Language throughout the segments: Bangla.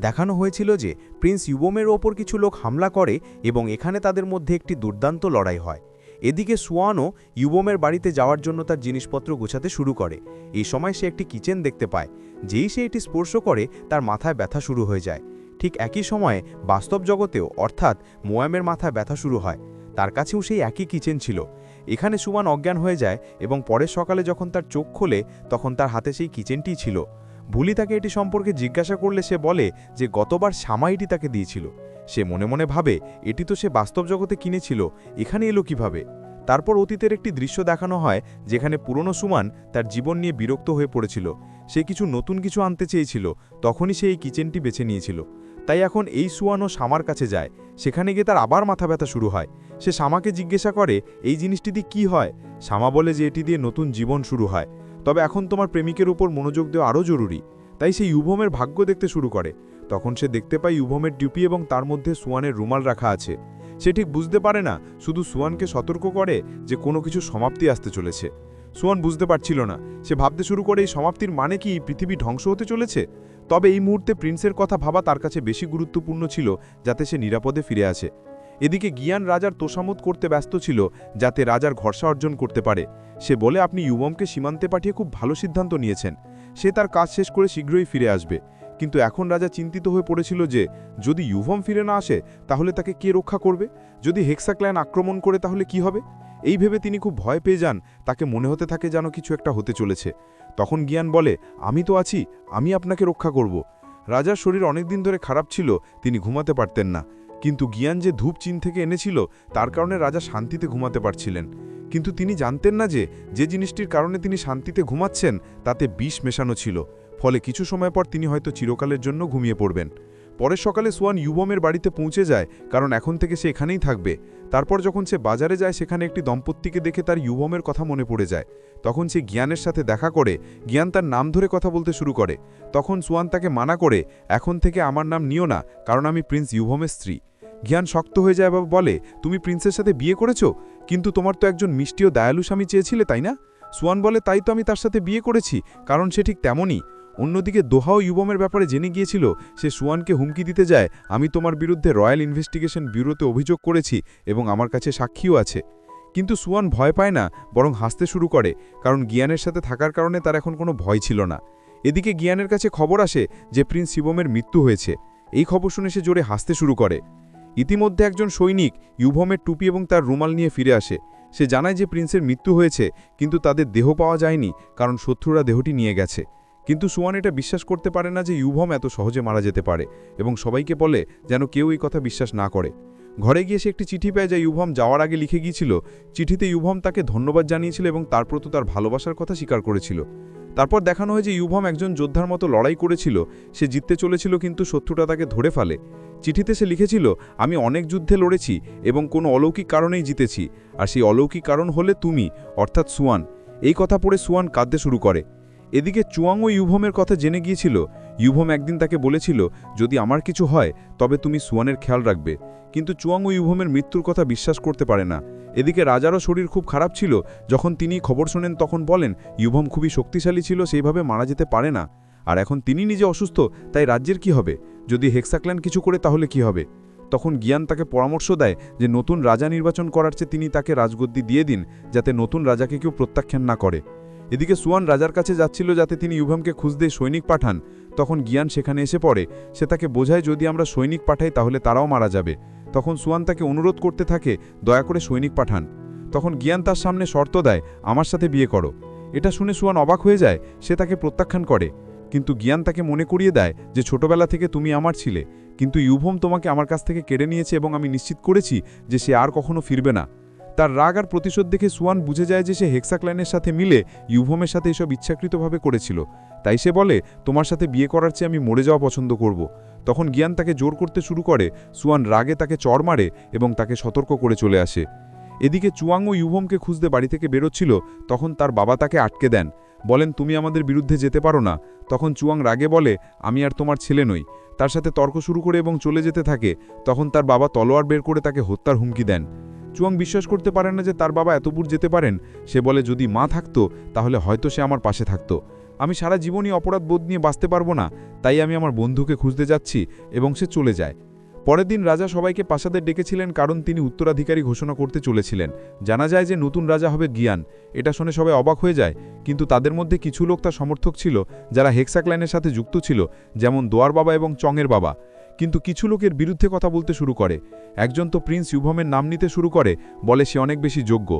দেখানো হয়েছিল যে প্রিন্স ইউবোমের ওপর কিছু লোক হামলা করে এবং এখানে তাদের মধ্যে একটি দুর্দান্ত লড়াই হয়। এদিকে সুয়ানও ইউবোমের বাড়িতে যাওয়ার জন্য তার জিনিসপত্র গোছাতে শুরু করে। এই সময় সে একটি কিচেন দেখতে পায়। যেই সে এটি স্পর্শ করে তার মাথায় ব্যথা শুরু হয়ে যায়। ঠিক একই সময়ে বাস্তব জগতেও অর্থাৎ মোয়ামের মাথায় ব্যথা শুরু হয়। তার কাছেও সেই একই কিচেন ছিল। এখানে সুয়ান অজ্ঞান হয়ে যায় এবং পরের সকালে যখন তার চোখ খোলে তখন তার হাতে সেই কিচেনটিই ছিল। ভুলি তাকে এটি সম্পর্কে জিজ্ঞাসা করলে সে বলে যে গতবার সামাইটি তাকে দিয়েছিল। সে মনে মনে ভাবে এটি তো সে বাস্তব জগতে কিনেছিল, এখানে এলো কিভাবে। তারপর অতীতের একটি দৃশ্য দেখানো হয় যেখানে পুরনো সুমান তার জীবন নিয়ে বিরক্ত হয়ে পড়েছিল। সে নতুন কিছু আনতে চেয়েছিল, তখনই সে এই কিচেনটি বেছে নিয়েছিল। তাই এখন এই সুয়ানও শামার কাছে যায়। সেখানে গিয়ে তার আবার মাথা ব্যথা শুরু হয়। সে শামাকে জিজ্ঞাসা করে এই জিনিসটি দিয়ে কী হয়। শামা বলে যে এটি দিয়ে নতুন জীবন শুরু হয়, তবে এখন তোমার প্রেমিকের উপর মনোযোগ দেওয়া আরও জরুরি। তাই সে ইউভোমের ভাগ্য দেখতে শুরু করে। তখন সে দেখতে পায় ইউভোমের টুপি এবং তার মধ্যে সুয়ানের রুমাল রাখা আছে। সে ঠিক বুঝতে পারে না, শুধু সুয়ানকে সতর্ক করে যে কোনো কিছু সমাপ্তি আসতে চলেছে। সুয়ান বুঝতে পারছিল না। সে ভাবতে শুরু করে এই সমাপ্তির মানে কি পৃথিবী ধ্বংস হতে চলেছে। তবে এই মুহূর্তে প্রিন্সের কথা ভাবা তার কাছে বেশি গুরুত্বপূর্ণ ছিল, যাতে সে নিরাপদে ফিরে আসে। এদিকে গিয়ান রাজার তোষামত করতে ব্যস্ত ছিল, যাতে রাজার ভরসা অর্জন করতে পারে। সে বলে আপনি ইউভোমকে সীমান্তে পাঠিয়ে খুব ভালো সিদ্ধান্ত নিয়েছেন। সে তার কাজ শেষ করে শীঘ্রই ফিরে আসবে। কিন্তু এখন রাজা চিন্তিত হয়ে পড়েছিল যে যদি ইউভোম ফিরে না আসে তাহলে তাকে কে রক্ষা করবে। যদি হেক্সাক্ল্যান আক্রমণ করে তাহলে কি হবে। এই ভেবে তিনি খুব ভয় পেয়ে যান। তাকে মনে হতে থাকে যেন কিছু একটা হতে চলেছে। তখন গিয়ান বলে আমি তো আছি, আমি আপনাকে রক্ষা করব। রাজার শরীর অনেকদিন ধরে খারাপ ছিল, তিনি ঘুমাতে পারতেন না। কিন্তু গিয়ান যে ধূপ চীন থেকে এনেছিল তার কারণে রাজা শান্তিতে ঘুমাতে পারছিলেন। কিন্তু তিনি জানতেন না যে যে জিনিসটির কারণে তিনি শান্তিতে ঘুমাচ্ছেন তাতে বিষ মেশানো ছিল। ফলে কিছু সময় পর তিনি হয়তো চিরকালের জন্য ঘুমিয়ে পড়বেন। পরের সকালে সুয়ান ইউভোমের বাড়িতে পৌঁছে যায়, কারণ এখন থেকে সে এখানেই থাকবে। তারপর যখন সে বাজারে যায় সেখানে একটি দম্পতিকে দেখে তার ইউভোমের কথা মনে পড়ে যায়। তখন সে গিয়ানের সাথে দেখা করে গিয়ান তার নাম ধরে কথা বলতে শুরু করে। তখন সুয়ান তাকে মানা করে এখন থেকে আমার নাম নিও না, কারণ আমি প্রিন্স ইউভোমের স্ত্রী। গিয়ান শক্ত হয়ে যায় এবং বলে তুমি প্রিন্সের সাথে বিয়ে করেছো, কিন্তু তোমার তো একজন মিষ্টি ও দয়ালু স্বামী চেয়েছিলে, তাই না। সুয়ান বলে তাই তো আমি তার সাথে বিয়ে করেছি, কারণ সে ঠিক তেমনই। অন্যদিকে দোহাও ইউভোমের ব্যাপারে জেনে গিয়েছিল। সে সুয়ানকে হুমকি দিতে যায় আমি তোমার বিরুদ্ধে রয়্যাল ইনভেস্টিগেশন ব্যুরোতে অভিযোগ করেছি এবং আমার কাছে সাক্ষীও আছে। কিন্তু সুয়ান ভয় পায় না, বরং হাসতে শুরু করে, কারণ গিয়ানের সাথে থাকার কারণে তার এখন কোনো ভয় ছিল না। এদিকে গিয়ানের কাছে খবর আসে যে প্রিন্স ইউভোমের মৃত্যু হয়েছে। এই খবর শুনে সে জোরে হাসতে শুরু করে। ইতিমধ্যে একজন সৈনিক ইউভোমের টুপি এবং তার রুমাল নিয়ে ফিরে আসে। সে জানায় যে প্রিন্সের মৃত্যু হয়েছে, কিন্তু তাদের দেহ পাওয়া যায়নি, কারণ শত্রুরা দেহটি নিয়ে গেছে। কিন্তু সুয়ান এটা বিশ্বাস করতে পারে না যে ইউভোম এত সহজে মারা যেতে পারে, এবং সবাইকে বলে যেন কেউ এই কথা বিশ্বাস না করে। ঘরে গিয়ে সে একটি চিঠি পায় যা ইউভোম যাওয়ার আগে লিখে গিয়েছিল। চিঠিতে ইউভোম তাকে ধন্যবাদ জানিয়েছিল এবং তার প্রতি তার ভালোবাসার কথা স্বীকার করেছিল। তারপর দেখানো হয় যে ইউভোম একজন যোদ্ধার মতো লড়াই করেছিল। সে জিততে চলেছিল, কিন্তু শত্রুটা তাকে ধরে ফেলে। চিঠিতে সে লিখেছিল আমি অনেক যুদ্ধে লড়েছি এবং কোনো অলৌকিক কারণেই জিতেছি, আর সেই অলৌকিক কারণ হলে তুমি, অর্থাৎ সুয়ান। এই কথা পড়ে সুয়ান কাঁদতে শুরু করে। এদিকে চুয়াংও ইউভোমের কথা জেনে গিয়েছিল। ইউভোম একদিন তাকে বলেছিল যদি আমার কিছু হয় তবে তুমি সুয়ানের খেয়াল রাখবে। কিন্তু চুয়াংও ইউভোমের মৃত্যুর কথা বিশ্বাস করতে পারে না। এদিকে রাজারও শরীর খুব খারাপ ছিল। যখন তিনি খবর শোনেন তখন বলেন ইউভোম খুবই শক্তিশালী ছিল, সেইভাবে মারা যেতে পারে না। আর এখন তিনি নিজে অসুস্থ, তাই রাজ্যের কি হবে। যদি হেক্সাক্ল্যান কিছু করে তাহলে কি হবে। তখন গিয়ান তাকে পরামর্শ দেয় যে নতুন রাজা নির্বাচন করার চেয়ে তিনি তাকে রাজগদ্দি দিয়ে দিন, যাতে নতুন রাজাকে কেউ প্রত্যাখ্যান না করে। এদিকে সুয়ান রাজার কাছে যাচ্ছিল যাতে তিনি ইউভোমকে খুঁজতে সৈনিক পাঠান। তখন গিয়ান সেখানে এসে পড়ে। সে তাকে বোঝায় যদি আমরা সৈনিক পাঠাই তাহলে তারাও মারা যাবে। তখন সুয়ান তাকে অনুরোধ করতে থাকে দয়া করে সৈনিক পাঠান। তখন গিয়ান তার সামনে শর্ত দেয় আমার সাথে বিয়ে করো। এটা শুনে সুয়ান অবাক হয়ে যায়। সে তাকে প্রত্যাখ্যান করে, কিন্তু গিয়ান তাকে মনে করিয়ে দেয় যে ছোটবেলা থেকে তুমি আমার ছিলে, কিন্তু ইউভোম তোমাকে আমার কাছ থেকে কেড়ে নিয়েছে এবং আমি নিশ্চিত করেছি যে সে আর কখনো ফিরবে না। তার রাগ আর প্রতিশোধ দেখে সুয়ান বুঝে যায় যে সে হেক্সাক্ল্যানের সাথে মিলে ইউভোমের সাথে এসব ইচ্ছাকৃতভাবে করেছিল। তাই সে বলে তোমার সাথে বিয়ে করার চেয়ে আমি মরে যাওয়া পছন্দ করব। তখন গিয়ান তাকে জোর করতে শুরু করে। সুয়ান রাগে তাকে চড় মারে এবং তাকে সতর্ক করে চলে আসে। এদিকে চুয়াংও ইউভোমকে খুঁজতে বাড়ি থেকে বেরোচ্ছিল, তখন তার বাবা তাকে আটকে দেন। বলেন তুমি আমাদের বিরুদ্ধে যেতে পারো না। তখন চুয়াং রাগে বলে আমি আর তোমার ছেলে নই। তার সাথে তর্ক শুরু করে এবং চলে যেতে থাকে। তখন তার বাবা তলোয়ার বের করে তাকে হত্যার হুমকি দেন। চুয়াং বিশ্বাস করতে পারেন না যে তার বাবা এত দূর যেতে পারেন। সে বলে যদি মা থাকতো তাহলে হয়তো সে আমার পাশে থাকতো। আমি সারা জীবনই অপরাধ বোধ নিয়ে বাঁচতে পারবো না, তাই আমি আমার বন্ধুকে খুঁজতে যাচ্ছি, এবং সে চলে যায়। পরের দিন রাজা সবাইকে প্রাসাদে ডেকেছিলেন, কারণ তিনি উত্তরাধিকারী ঘোষণা করতে চলেছিলেন। জানা যায় যে নতুন রাজা হবে জ্ঞান। এটা শুনে সবাই অবাক হয়ে যায়, কিন্তু তাদের মধ্যে কিছু লোক তার সমর্থক ছিল, যারা হেক্সাক্লাইনের সাথে যুক্ত ছিল, যেমন দোয়ার বাবা এবং চংয়ের বাবা। কিন্তু কিছু লোকের বিরুদ্ধে কথা বলতে শুরু করে। একজন তো প্রিন্স ইউভমের নাম নিতে শুরু করে, বলে সে অনেক বেশি যোগ্য।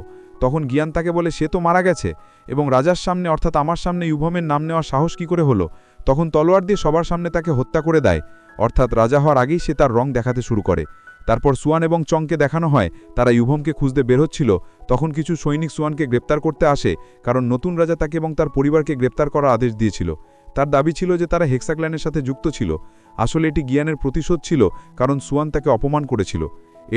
তখন জ্ঞান তাকে বলে সে তো মারা গেছে, এবং রাজার সামনে অর্থাৎ আমার সামনে ইউভমের নাম নেওয়ার সাহস কী করে হলো। তখন তলোয়ার দিয়ে সবার সামনে তাকে হত্যা করে দেয়, অর্থাৎ রাজা হওয়ার আগেই সে তার রং দেখাতে শুরু করে। তারপর সুয়ান এবং চংকে দেখানো হয় তারা ইউভমকে খুঁজতে বের হচ্ছিল। তখন কিছু সৈনিক সুয়ানকে গ্রেপ্তার করতে আসে, কারণ নতুন রাজা তাকে এবং তার পরিবারকে গ্রেপ্তার করার আদেশ দিয়েছিল। তার দাবি ছিল যে তারা হেক্সাক্লাইনের সাথে যুক্ত ছিল। আসলে এটি জ্ঞানের প্রতিশোধ ছিল, কারণ সুয়ান তাকে অপমান করেছিল।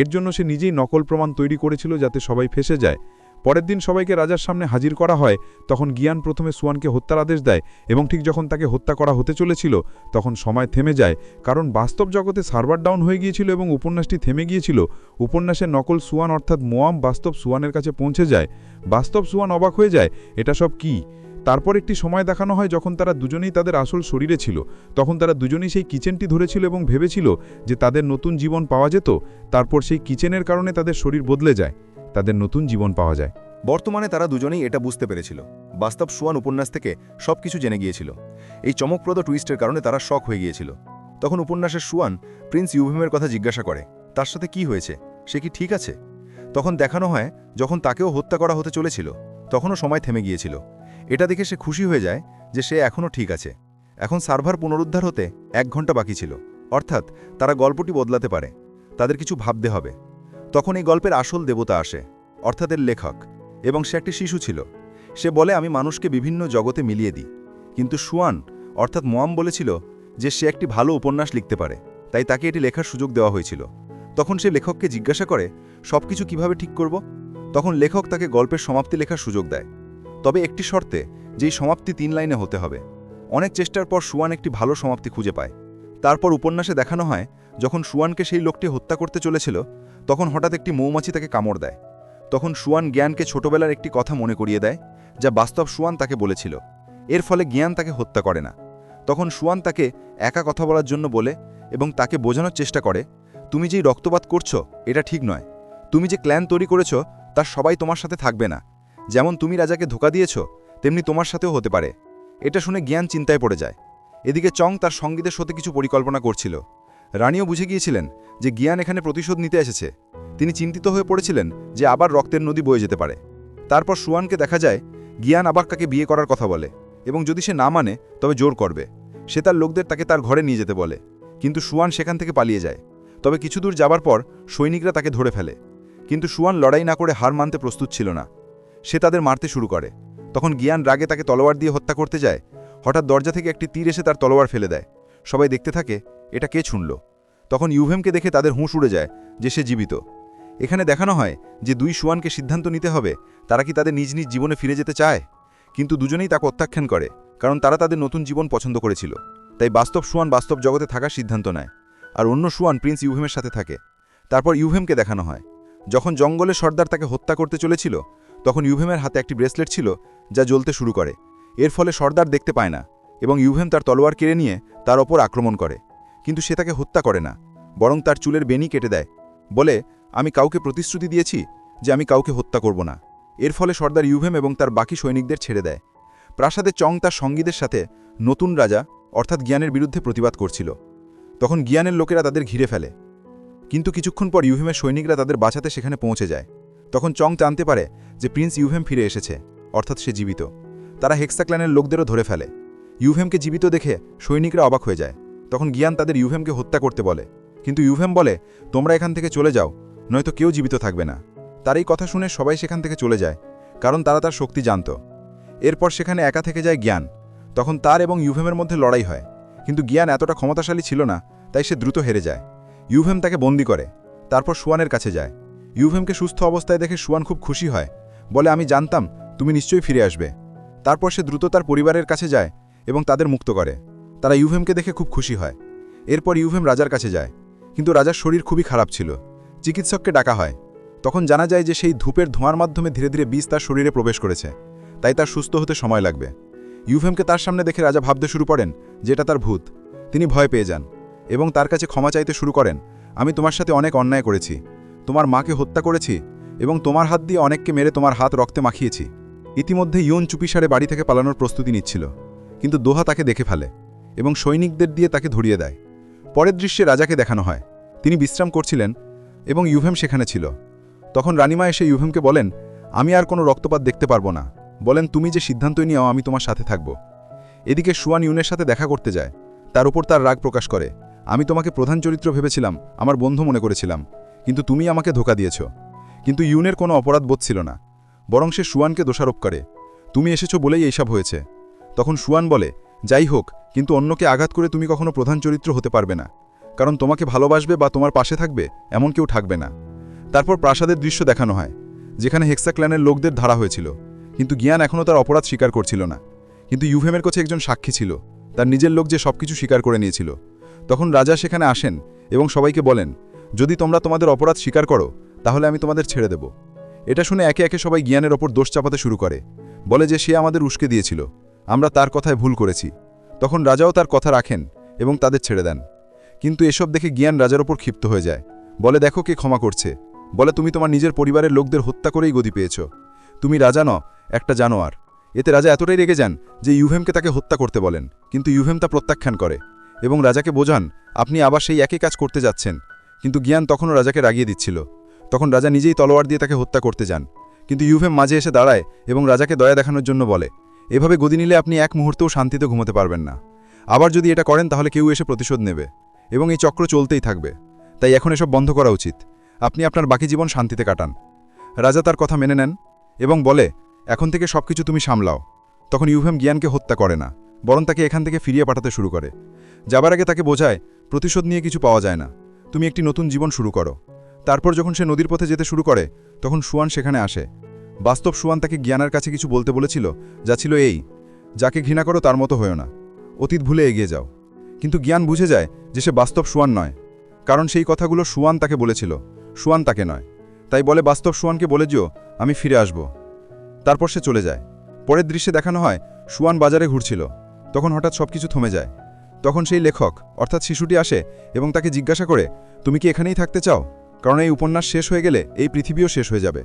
এর জন্য সে নিজেই নকল প্রমাণ তৈরি করেছিল, যাতে সবাই ফেঁসে যায়। পরের দিন সবাইকে রাজার সামনে হাজির করা হয়। তখন জ্ঞান প্রথমে সুয়ানকে হত্যার আদেশ দেয়, এবং ঠিক যখন তাকে হত্যা করা হতে চলেছিল তখন সময় থেমে যায়, কারণ বাস্তব জগতে সার্ভার ডাউন হয়ে গিয়েছিল এবং উপন্যাসটি থেমে গিয়েছিল। উপন্যাসের নকল সুয়ান অর্থাৎ মোয়াম বাস্তব সুয়ানের কাছে পৌঁছে যায়। বাস্তব সুয়ান অবাক হয়ে যায়, এটা সব কি? তারপর একটি সময় দেখানো হয় যখন তারা দুজনেই তাদের আসল শরীরে ছিল। তখন তারা দুজনেই সেই কিচেনটি ধরেছিল এবং ভেবেছিল যে তাদের নতুন জীবন পাওয়া যেত। তারপর সেই কিচেনের কারণে তাদের শরীর বদলে যায়, তাদের নতুন জীবন পাওয়া যায়। বর্তমানে তারা দুজনেই এটা বুঝতে পেরেছিল, বাস্তব সুয়ান উপন্যাস থেকে সবকিছু জেনে গিয়েছিল। এই চমকপ্রদ টুইস্টের কারণে তারা শক হয়ে গিয়েছিল। তখন উপন্যাসের সুয়ান প্রিন্স ইউভেমের কথা জিজ্ঞাসা করে, তার সাথে কি হয়েছে, সে কি ঠিক আছে? তখন দেখানো হয় যখন তাকেও হত্যা করা হতে চলেছিল, তখনও সময় থেমে গিয়েছিল। এটা দেখে সে খুশি হয়ে যায় যে সে এখনও ঠিক আছে। এখন সার্ভার পুনরুদ্ধার হতে 1 ঘন্টা বাকি ছিল, অর্থাৎ তারা গল্পটি বদলাতে পারে। তাদের কিছু ভাবতে হবে। তখন এই গল্পের আসল দেবতা আসে, অর্থাৎ এর লেখক, এবং সে একটি শিশু ছিল। সে বলে আমি মানুষকে বিভিন্ন জগতে মিলিয়ে দিই। কিন্তু সুয়ান অর্থাৎ মোয়াম বলেছিল যে সে একটি ভালো উপন্যাস লিখতে পারে, তাই তাকে এটি লেখার সুযোগ দেওয়া হয়েছিল। তখন সে লেখককে জিজ্ঞাসা করে সবকিছু কিভাবে ঠিক করব। তখন লেখক তাকে গল্পের সমাপ্তি লেখার সুযোগ দেয়, তবে একটি শর্তে, যেই সমাপ্তি 3 লাইনে হতে হবে। অনেক চেষ্টার পর সুয়ান একটি ভালো সমাপ্তি খুঁজে পায়। তারপর উপন্যাসে দেখানো হয় যখন সুয়ানকে সেই লোকটি হত্যা করতে চলেছিল, তখন হঠাৎ একটি মৌমাছি তাকে কামড় দেয়। তখন সুয়ান জ্ঞানকে ছোটবেলার একটি কথা মনে করিয়ে দেয়, যা বাস্তব সুয়ান তাকে বলেছিল। এর ফলে জ্ঞান তাকে হত্যা করে না। তখন সুয়ান তাকে একা কথা বলার জন্য বলে এবং তাকে বোঝানোর চেষ্টা করে, তুমি যেই রক্তপাত করছো এটা ঠিক নয়। তুমি যে ক্ল্যান তৈরি করেছো তার সবাই তোমার সাথে থাকবে না। যেমন তুমি রাজাকে ধোঁকা দিয়েছ, তেমনি তোমার সাথেও হতে পারে। এটা শুনে জ্ঞান চিন্তায় পড়ে যায়। এদিকে চং তার সঙ্গীদের সাথে কিছু পরিকল্পনা করছিল। রানীও বুঝে গিয়েছিলেন যে জ্ঞান এখানে প্রতিশোধ নিতে এসেছে। তিনি চিন্তিত হয়ে পড়েছিলেন যে আবার রক্তের নদী বয়ে যেতে পারে। তারপর সুয়ানকে দেখা যায় জ্ঞান আবার তাকে বিয়ে করার কথা বলে, এবং যদি সে না মানে তবে জোর করবে। সে তার লোকদের তাকে তার ঘরে নিয়ে যেতে বলে, কিন্তু সুয়ান সেখান থেকে পালিয়ে যায়। তবে কিছু দূর যাবার পর সৈনিকরা তাকে ধরে ফেলে, কিন্তু সুয়ান লড়াই না করে হার মানতে প্রস্তুত ছিল না। সে তাদের মারতে শুরু করে। তখন জ্ঞান রাগে তাকে তলোয়ার দিয়ে হত্যা করতে যায়। হঠাৎ দরজা থেকে একটি তীর এসে তার তলোয়ার ফেলে দেয়। সবাই দেখতে থাকে এটা কে ছুঁড়ল। তখন ইউভেমকে দেখে তাদের হুঁশ উড়ে যায় যে সে জীবিত। এখানে দেখানো হয় যে 2 সুয়ানকে সিদ্ধান্ত নিতে হবে তারা কি তাদের নিজ নিজ জীবনে ফিরে যেতে চায়, কিন্তু দুজনেই তাকে প্রত্যাখ্যান করে, কারণ তারা তাদের নতুন জীবন পছন্দ করেছিল। তাই বাস্তব সুয়ান বাস্তব জগতে থাকার সিদ্ধান্ত নেয়, আর অন্য সুয়ান প্রিন্স ইউভেমের সাথে থাকে। তারপর ইউভেমকে দেখানো হয় যখন জঙ্গলে সর্দার তাকে হত্যা করতে চলেছিল, তখন ইউভেমের হাতে একটি ব্রেসলেট ছিল যা জ্বলতে শুরু করে। এর ফলে সর্দার দেখতে পায় না, এবং ইউভেম তার তলোয়ার কেড়ে নিয়ে তার ওপর আক্রমণ করে। কিন্তু সে তাকে হত্যা করে না, বরং তার চুলের বেনি কেটে দেয়, বলে আমি কাউকে প্রতিশ্রুতি দিয়েছি যে আমি কাউকে হত্যা করব না। এর ফলে সর্দার ইউভেম এবং তার বাকি সৈনিকদের ছেড়ে দেয়। প্রাসাদে চং তার সঙ্গীদের সাথে নতুন রাজা অর্থাৎ জ্ঞানের বিরুদ্ধে প্রতিবাদ করছিল। তখন জ্ঞানের লোকেরা তাদের ঘিরে ফেলে, কিন্তু কিছুক্ষণ পর ইউভেমের সৈনিকরা তাদের বাঁচাতে সেখানে পৌঁছে যায়। তখন চং জানতে পারে যে প্রিন্স ইউভেম ফিরে এসেছে, অর্থাৎ সে জীবিত। তারা হেক্সাক্লানের লোকদেরও ধরে ফেলে। ইউভেমকে জীবিত দেখে সৈনিকরা অবাক হয়ে যায়। তখন জ্ঞান তাদের ইউভেমকে হত্যা করতে বলে, কিন্তু ইউভেম বলে তোমরা এখান থেকে চলে যাও, নয়তো কেউ জীবিত থাকবে না। তার এই কথা শুনে সবাই সেখান থেকে চলে যায়, কারণ তারা তার শক্তি জানত। এরপর সেখানে একা থেকে যায় জ্ঞান। তখন তার এবং ইউভেমের মধ্যে লড়াই হয়, কিন্তু জ্ঞান এতটা ক্ষমতাশালী ছিল না, তাই সে দ্রুত হেরে যায়। ইউভেম তাকে বন্দি করে। তারপর সুয়ানের কাছে যায়। ইউভেমকে সুস্থ অবস্থায় দেখে সুয়ান খুব খুশি হয়, বলে আমি জানতাম তুমি নিশ্চয়ই ফিরে আসবে। তারপর সে দ্রুত তার পরিবারের কাছে যায় এবং তাদের মুক্ত করে। তারা ইউভেমকে দেখে খুব খুশি হয়। এরপর ইউভেম রাজার কাছে যায়, কিন্তু রাজার শরীর খুবই খারাপ ছিল। চিকিৎসককে ডাকা হয়। তখন জানা যায় যে সেই ধূপের ধোঁয়ার মাধ্যমে ধীরে ধীরে বিষ তার শরীরে প্রবেশ করেছে, তাই তার সুস্থ হতে সময় লাগবে। ইউভেমকে তার সামনে দেখে রাজা ভাবতে শুরু করেন যে এটা তার ভূত। তিনি ভয় পেয়ে যান এবং তার কাছে ক্ষমা চাইতে শুরু করেন। আমি তোমার সাথে অনেক অন্যায় করেছি, তোমার মাকে হত্যা করেছি এবং তোমার হাত দিয়ে অনেককে মেরে তোমার হাত রক্তে মাখিয়েছি। ইতিমধ্যে ইয়ন চুপিসারে বাড়ি থেকে পালানোর প্রস্তুতি নিচ্ছিল, কিন্তু দোহা তাকে দেখে ফেলে এবং সৈনিকদের দিয়ে তাকে ধরিয়ে দেয়। পরের দৃশ্যে রাজাকে দেখানো হয়, তিনি বিশ্রাম করছিলেন এবং ইউভেম সেখানে ছিল। তখন রানীমা এসে ইউভেমকে বলেন, আমি আর কোনো রক্তপাত দেখতে পারবো না। বলেন, তুমি যে সিদ্ধান্তই নিও আমি তোমার সাথে থাকব। এদিকে সুয়ান ইউনের সাথে দেখা করতে যায়, তার উপর তার রাগ প্রকাশ করে। আমি তোমাকে প্রধান চরিত্র ভেবেছিলাম, আমার বন্ধু মনে করেছিলাম, কিন্তু তুমি আমাকে ধোঁকা দিয়েছ। কিন্তু ইউনের কোনো অপরাধ বোধ ছিল না, বরং সে সুয়ানকে দোষারোপ করে, তুমি এসেছো বলেই এইসব হয়েছে। তখন সুয়ান বলে, যাই হোক, কিন্তু অন্যকে আঘাত করে তুমি কখনো প্রধান চরিত্র হতে পারবে না, কারণ তোমাকে ভালোবাসবে বা তোমার পাশে থাকবে এমন কেউ থাকবে না। তারপর প্রাসাদের দৃশ্য দেখানো হয়, যেখানে হেক্সা ক্ল্যানের লোকদের ধরা হয়েছিল, কিন্তু গিয়ান এখনও তার অপরাধ স্বীকার করছিল না। কিন্তু ইউভেমের কাছে একজন সাক্ষী ছিল, তার নিজের লোক যে সবকিছু স্বীকার করে নিয়েছিল। তখন রাজা সেখানে আসেন এবং সবাইকে বলেন, যদি তোমরা তোমাদের অপরাধ স্বীকার করো তাহলে আমি তোমাদের ছেড়ে দেব। এটা শুনে একে একে সবাই গিয়ানের ওপর দোষ চাপাতে শুরু করে, বলে যে সে আমাদের উস্কে দিয়েছিল, আমরা তার কথায় ভুল করেছি। তখন রাজাও তার কথা রাখেন এবং তাদের ছেড়ে দেন। কিন্তু এসব দেখে গিয়ান রাজার ওপর ক্ষিপ্ত হয়ে যায়, বলে দেখো কে ক্ষমা করছে। বলে, তুমি তোমার নিজের পরিবারের লোকদের হত্যা করেই গদি পেয়েছ, তুমি রাজা ন, একটা জানোয়ার। এতে রাজা এতটাই রেগে যান যে ইউভেমকে তাকে হত্যা করতে বলেন, কিন্তু ইউভেম তা প্রত্যাখ্যান করে এবং রাজাকে বোঝান আপনি আবার সেই একই কাজ করতে যাচ্ছেন। কিন্তু গিয়ান তখনও রাজাকে রাগিয়ে দিচ্ছিল। তখন রাজা নিজেই তলোয়ার দিয়ে তাকে হত্যা করতে যান, কিন্তু ইউভেম মাঝে এসে দাঁড়ায় এবং রাজাকে দয়া দেখানোর জন্য বলে, এভাবে গদি নিলে আপনি এক মুহূর্তেও শান্তিতে ঘুমোতে পারবেন না। আবার যদি এটা করেন তাহলে কেউ এসে প্রতিশোধ নেবে এবং এই চক্র চলতেই থাকবে। তাই এখন এসব বন্ধ করা উচিত, আপনি আপনার বাকি জীবন শান্তিতে কাটান। রাজা তার কথা মেনে নেন এবং বলে, এখন থেকে সবকিছু তুমি সামলাও। তখন ইউভেম গিয়ানকে হত্যা করে না, বরং তাকে এখান থেকে ফিরিয়ে পাঠাতে শুরু করে। যাবার আগে তাকে বোঝায়, প্রতিশোধ নিয়ে কিছু পাওয়া যায় না, তুমি একটি নতুন জীবন শুরু করো। তারপর যখন সে নদীর পথে যেতে শুরু করে তখন সুয়ান সেখানে আসে। বাস্তব সুয়ান তাকে গিয়ানের কাছে কিছু বলতে বলেছিল, যা ছিল এই, যাকে ঘৃণা করো তার মতো হয়েও না, অতীত ভুলে এগিয়ে যাও। কিন্তু জ্ঞান বুঝে যায় যে সে বাস্তব সুয়ান নয়, কারণ সেই কথাগুলো সুয়ান তাকে বলেছিল, সুয়ান তাকে নয়। তাই বলে, বাস্তব সুয়ানকে বলে যেও আমি ফিরে আসব। তারপর সে চলে যায়। পরের দৃশ্যে দেখানো হয়, সুয়ান বাজারে ঘুরছিল, তখন হঠাৎ সবকিছু থমে যায়। তখন সেই লেখক অর্থাৎ শিশুটি আসে এবং তাকে জিজ্ঞাসা করে, তুমি কি এখানেই থাকতে চাও? কারণ এই উপন্যাস শেষ হয়ে গেলে এই পৃথিবীও শেষ হয়ে যাবে।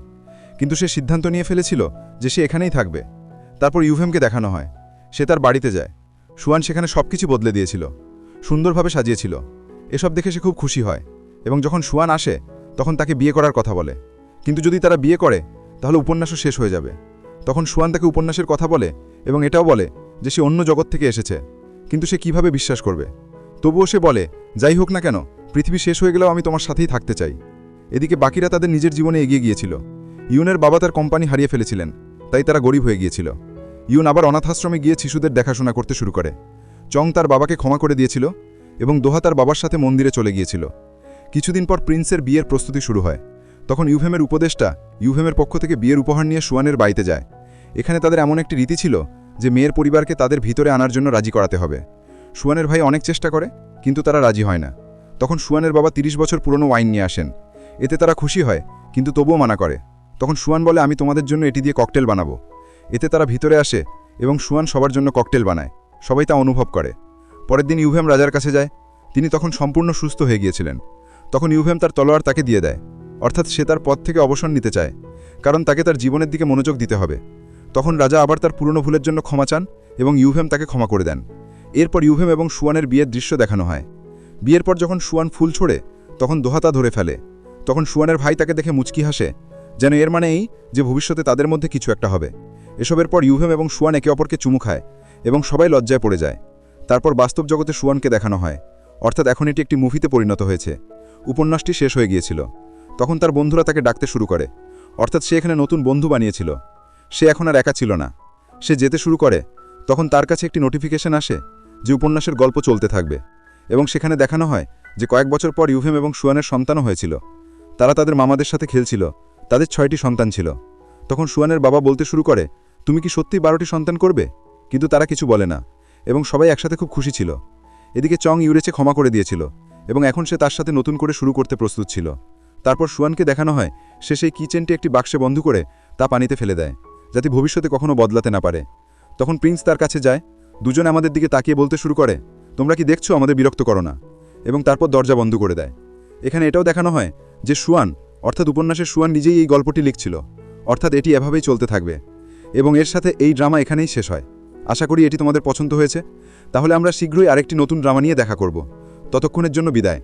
কিন্তু সে সিদ্ধান্ত নিয়ে ফেলেছিল যে সে এখানেই থাকবে। তারপর ইউভেমকে দেখানো হয়, সে তার বাড়িতে যায়। সুয়ান সেখানে সবকিছু বদলে দিয়েছিল, সুন্দরভাবে সাজিয়েছিল। এসব দেখে সে খুব খুশি হয় এবং যখন সুয়ান আসে তখন তাকে বিয়ে করার কথা বলে, কিন্তু যদি তারা বিয়ে করে তাহলে উপন্যাসও শেষ হয়ে যাবে। তখন সুয়ান তাকে উপন্যাসের কথা বলে এবং এটাও বলে যে সে অন্য জগৎ থেকে এসেছে, কিন্তু সে কিভাবে বিশ্বাস করবে। তবুও সে বলে, যাই হোক না কেন, পৃথিবী শেষ হয়ে গেলেও আমি তোমার সাথেই থাকতে চাই। এদিকে বাকিরা তাদের নিজের জীবনে এগিয়ে গিয়েছিল। ইউনের বাবা তার কোম্পানি হারিয়ে ফেলেছিলেন, তাই তারা গরিব হয়ে গিয়েছিল। ইউন আবার অনাথাশ্রমে গিয়ে শিশুদের দেখাশোনা করতে শুরু করে। চং তার বাবাকে ক্ষমা করে দিয়েছিল এবং দোহা তার বাবার সাথে মন্দিরে চলে গিয়েছিল। কিছুদিন পর প্রিন্সের বিয়ের প্রস্তুতি শুরু হয়। তখন ইউভেমের উপদেষ্টা ইউভেমের পক্ষ থেকে বিয়ের উপহার নিয়ে সুয়ানের বাড়িতে যায়। এখানে তাদের এমন একটি রীতি ছিল যে মেয়ের পরিবারকে তাদের ভিতরে আনার জন্য রাজি করাতে হবে। সুয়ানের ভাই অনেক চেষ্টা করে, কিন্তু তারা রাজি হয় না। তখন সুয়ানের বাবা 30 বছর পুরনো ওয়াইন নিয়ে আসেন। এতে তারা খুশি হয়, কিন্তু তবুও মানা করে। তখন সুয়ান বলে, আমি তোমাদের জন্য এটি দিয়ে ককটেল বানাবো। এতে তারা ভিতরে আসে এবং সুয়ান সবার জন্য ককটেল বানায়। সবাই তা অনুভব করে। পরের দিন ইউভেম রাজার কাছে যায়। তিনি তখন সম্পূর্ণ সুস্থ হয়ে গিয়েছিলেন। তখন ইউভেম তার তলোয়ার তাকে দিয়ে দেয়, অর্থাৎ সে তার পদ থেকে অবসর নিতে চায়, কারণ তাকে তার জীবনের দিকে মনোযোগ দিতে হবে। তখন রাজা আবার তার পুরনো ভুলের জন্য ক্ষমা চান এবং ইউভেম তাকে ক্ষমা করে দেন। এরপর ইউভেম এবং সুয়ানের বিয়ের দৃশ্য দেখানো হয়। বিয়ের পর যখন সুয়ান ফুল ছোড়ে তখন দোহা তা ধরে ফেলে। তখন সুয়ানের ভাই তাকে দেখে মুচকি হাসে, যেন এর মানে এই যে ভবিষ্যতে তাদের মধ্যে কিছু একটা হবে। এসবের পর ইউভেম এবং সুয়ান একে অপরকে চুমু খায় এবং সবাই লজ্জায় পড়ে যায়। তারপর বাস্তব জগতে সুয়ানকে দেখানো হয়, অর্থাৎ এখন এটি একটি মুভিতে পরিণত হয়েছে। উপন্যাসটি শেষ হয়ে গিয়েছিল। তখন তার বন্ধুরা তাকে ডাকতে শুরু করে, অর্থাৎ সে এখানে নতুন বন্ধু বানিয়েছিল। সে এখন আর একা ছিল না। সে যেতে শুরু করে, তখন তার কাছে একটি নোটিফিকেশন আসে যে উপন্যাসের গল্প চলতে থাকবে এবং সেখানে দেখানো হয় যে কয়েক বছর পর ইউভেম এবং সুয়ানের সন্তানও হয়েছিল। তারা তাদের মামাদের সাথে খেলছিল, তাদের 6টি সন্তান ছিল। তখন সুয়ানের বাবা বলতে শুরু করে, তুমি কি সত্যি 12টি সন্তান করবে? কিন্তু তারা কিছু বলে না এবং সবাই একসাথে খুব খুশি ছিল। এদিকে চং ইউরেচে ক্ষমা করে দিয়েছিল এবং এখন সে তার সাথে নতুন করে শুরু করতে প্রস্তুত ছিল। তারপর সুয়ানকে দেখানো হয় সে সেই কিচেনটি একটি বাক্সে বন্ধ করে তা পানিতে ফেলে দেয়, যাতে ভবিষ্যতে কখনো বদলাতে না পারে। তখন প্রিন্স তার কাছে যায়, দুজনে আমাদের দিকে তাকিয়ে বলতে শুরু করে, তোমরা কি দেখছো, আমাদের বিরক্ত করো না, এবং তারপর দরজা বন্ধ করে দেয়। এখানে এটাও দেখানো হয় যে সুয়ান, অর্থাৎ উপন্যাসের সুয়ান নিজেই এই গল্পটি লিখছিল, অর্থাৎ এটি এভাবেই চলতে থাকবে, এবং এর সাথে এই ড্রামা এখানেই শেষ হয়। আশা করি এটি তোমাদের পছন্দ হয়েছে। তাহলে আমরা শীঘ্রই আরেকটি নতুন ড্রামা নিয়ে দেখা করব। ততক্ষণের জন্য বিদায়।